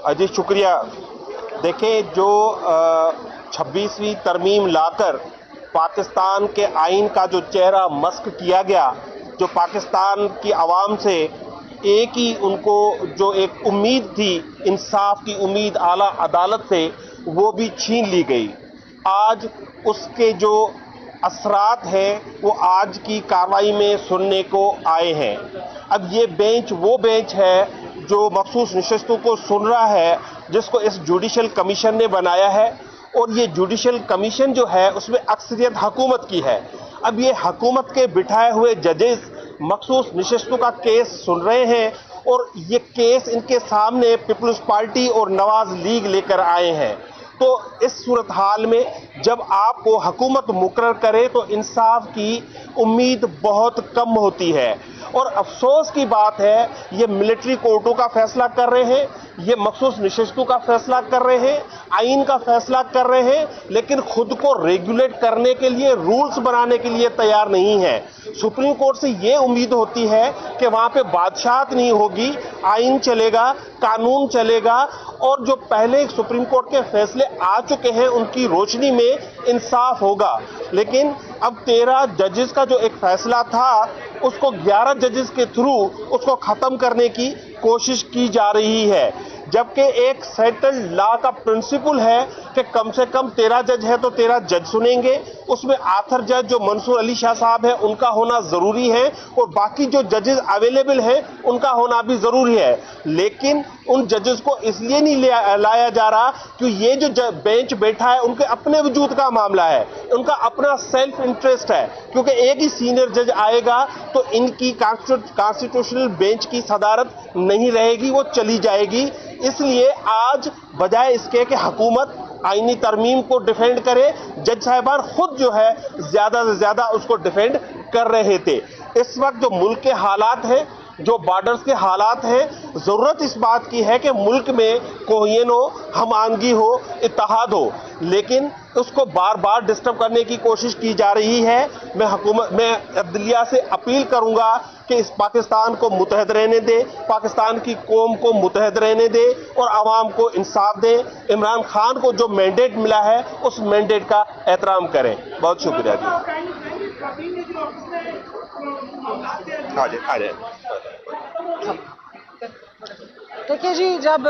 जी शुक्रिया। देखें, जो 26वीं तरमीम लाकर पाकिस्तान के आइन का जो चेहरा मस्क किया गया, जो पाकिस्तान की आवाम से एक ही उनको जो एक उम्मीद थी, इंसाफ की उम्मीद आला अदालत से, वो भी छीन ली गई। आज उसके जो असरात हैं वो आज की कार्रवाई में सुनने को आए हैं। अब ये बेंच वो बेंच है जो मखसूस नशिस्तों को सुन रहा है, जिसको इस जुडिशल कमीशन ने बनाया है, और ये जुडिशल कमीशन जो है उसमें अक्सरियत हुकूमत की है। अब ये हुकूमत के बिठाए हुए जजेस मखसूस नशिस्तों का केस सुन रहे हैं, और ये केस इनके सामने पीपल्स पार्टी और नवाज लीग लेकर आए हैं। तो इस सूरत हाल में जब आपको हुकूमत मुकर्रर करे तो इंसाफ की उम्मीद बहुत कम होती है। और अफसोस की बात है, ये मिलिट्री कोर्टों का फैसला कर रहे हैं, ये मखसूस नशिस्तों का फैसला कर रहे हैं, आइन का फैसला कर रहे हैं, लेकिन खुद को रेगुलेट करने के लिए, रूल्स बनाने के लिए तैयार नहीं है। सुप्रीम कोर्ट से ये उम्मीद होती है कि वहां पे बादशाहत नहीं होगी, आइन चलेगा, कानून चलेगा, और जो पहले सुप्रीम कोर्ट के फैसले आ चुके हैं उनकी रोशनी में इंसाफ होगा। लेकिन अब 13 जजेस का जो एक फैसला था, उसको 11 जजेस के थ्रू उसको खत्म करने की कोशिश की जा रही है, जबकि एक सेटल्ड लॉ का प्रिंसिपल है कि कम से कम 13 जज है तो 13 जज सुनेंगे। उसमें आखिर जज जो मंसूर अली शाह साहब है उनका होना जरूरी है, और बाकी जो जजेस अवेलेबल हैं उनका होना भी जरूरी है। लेकिन उन जजेस को इसलिए नहीं लाया जा रहा कि ये जो बेंच बैठा है उनके अपने वजूद का मामला है, उनका अपना सेल्फ इंटरेस्ट है, क्योंकि एक ही सीनियर जज आएगा तो इनकी कॉन्स्टिट्यूशनल बेंच की सदारत नहीं रहेगी, वो चली जाएगी। इसलिए आज बजाय इसके कि हुकूमत आईनी तरमीम को डिफेंड करे, जज साहिबान खुद जो है ज्यादा से ज्यादा उसको डिफेंड कर रहे थे। इस वक्त जो मुल्क के हालात हैं, जो बॉर्डर्स के हालात हैं, जरूरत इस बात की है कि मुल्क में कोहियन हो, हम आंगी हो, इत्तेहाद हो, लेकिन उसको बार बार डिस्टर्ब करने की कोशिश की जा रही है। मैं अदलिया से अपील करूंगा कि इस पाकिस्तान को मुतहद रहने दे, पाकिस्तान की कौम को मुतहद रहने दे, और आवाम को इंसाफ दे। इमरान खान को जो मैंडेट मिला है उस मैंडेट का एहतराम करें। बहुत शुक्रिया जी। देखिए जी, जब